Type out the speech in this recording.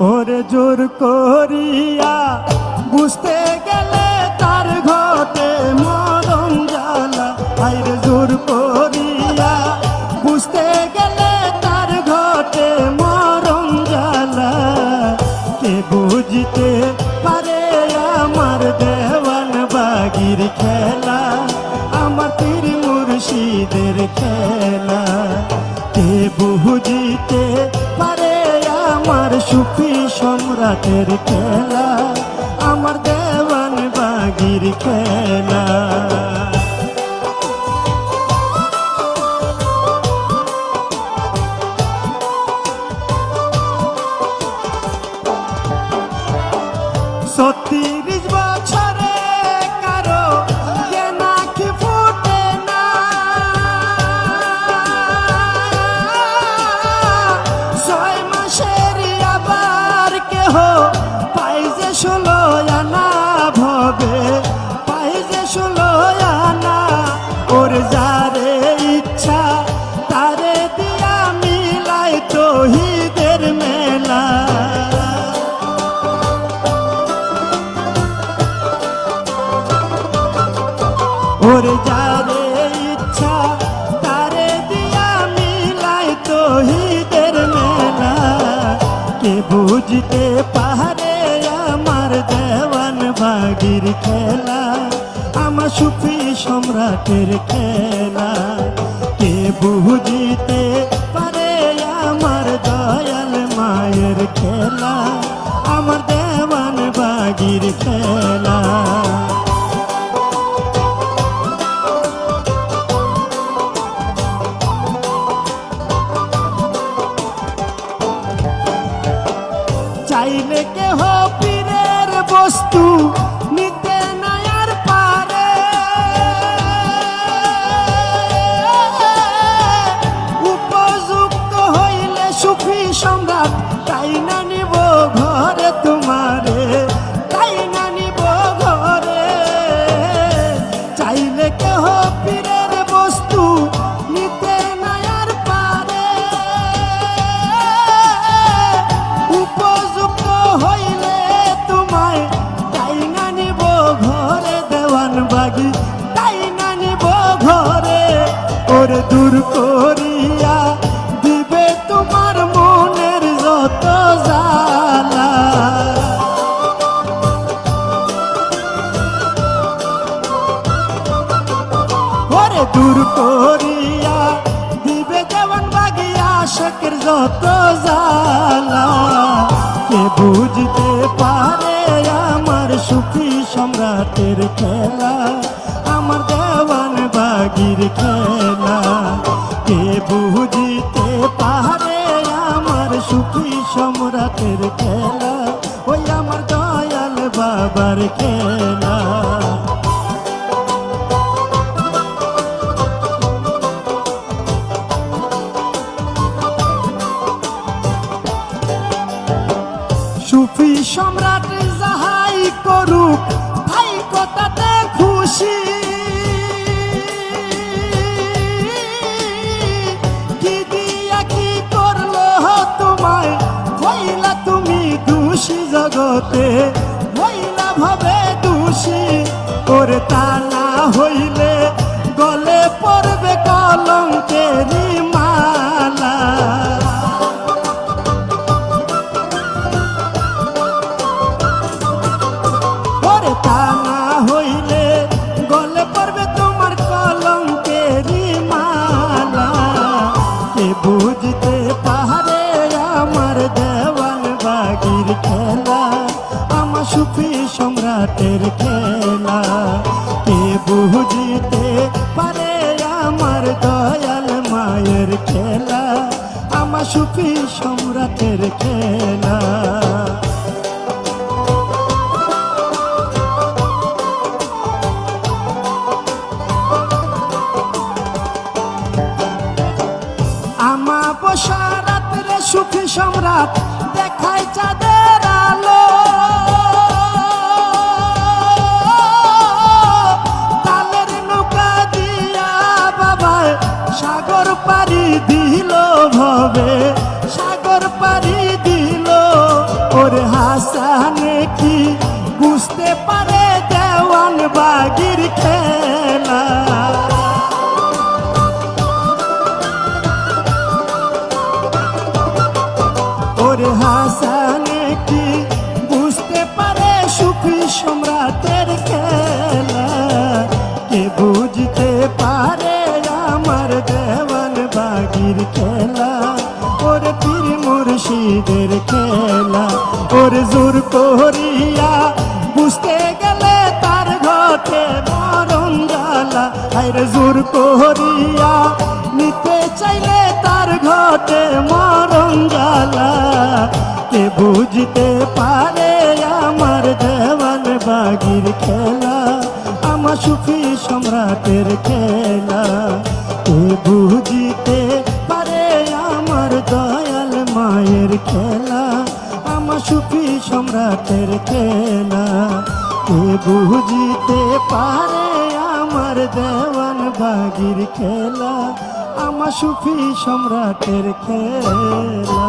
ওরে জোর করিয়া বুঝতে গেলে তার ঘটে মরণ জ্বালা। আইরে জোর করিয়া বুঝতে গেলে তার ঘটে মরণ জ্বালা। কে বুঝতে পারে আমার দেওয়ান বাগির খেলা, আমার পীর মুর্শিদের খেলা। কে বুঝতে পারে আমার সুফি সম্রাটের খেলা, আমার দেওয়ান বাগির খেলা। ছত্রিশ বছরে কারো নাকি ফুটে না, 6 মাসের আবার কেহ পাই যে 16 আনা ভবে, পাই যে 16 আনা। ওর যারে ইচ্ছা তারে দিয়া মিলাই তৌহিদের মেলা। ওরে যারে ইচ্ছা তারে দিয়া মিলাই তৌহিদের মেলা। কে বুঝতে পারে আমার দেওয়ান বাগির খেলা, আমার সুফি সম্রাটের খেলা। কে বুঝতে পারে আমার দয়াল মায়ের খেলা, আমার দেওয়ান বাগির খেলা। চাইলে কেহ পীরের বস্তু নিতে নাই আর পারে, উপযুক্ত হইলে সুফি সম্রাট তাই না নিব ঘরে তোমারে, তাই না নিব ঘরে। চাইলে কেহ পীরের বস্তু নিতে নাই আর পারে, উপযুক্ত হইলে তোমায় তাই না নিব ঘরে, দেওয়ান বাগি তাই না নিব ঘরে। ওরে দূর করিয়া দিবে তোমার মনের যত জ্বালা, ওরে দূর করিয়া দিবে দেওয়ান বাগি আশিকের যত জ্বালা। কে বুঝতে পারে আমার সুফি সম্রাটের খেলা, আমার দেওয়ান বাগির খেলা। কে বুঝতে পারে আমার সুফি সম্রাটের খেলা, ওই আমার দয়াল বাবার খেলা। সুফি সম্রাট যাহাই করুক ভাই কথাতে খুশি, কি দিয়া কি করলো তোমায় হইলা তুমি দোষী জগতে, হইলা ভাবে দোষী। ওরে তা না হইলে গলে পড়বে কলঙ্কেরি মালা। তা না হইলে গলে পড়বে তোমার কলঙ্কেরি মালা। কে বুঝতে পারে আমার দেওয়ান বাগির খেলা, আমার সুফি সম্রাটের খেলা। কে বুঝতে পারে আমার দয়াল মায়ের খেলা, আমার সুফি সম্রাটের খেলা। আমাবস্যা রাত্রে সুফি সম্রাট দেখায় চাঁদের আলো, তালের নৌকা দিয়া বাবায় সাগর পাড়ি দিল ভবে, সাগর পাড়ি দিল। খেলা, ওরে পীর মুর্শিদের খেলা। ওরে জোর করিয়া বুঝতে গেলে তার ঘটে মরণ জ্বালা, আরে জোর করিয়া নিতে চাইলে তার ঘটে মরণ জ্বালা। কে বুঝতে পারে আমার দেওয়ান বাগির খেলা, আমার সুফি সম্রাটের খেলা। কে বুঝতে পারে আমার দয়াল মায়ের খেলা, আমার সুফি সম্রাটের খেলা। কে বুঝতে পারে আমার দেওয়ান বাগির খেলা, আমার সুফি সম্রাটের খেলা।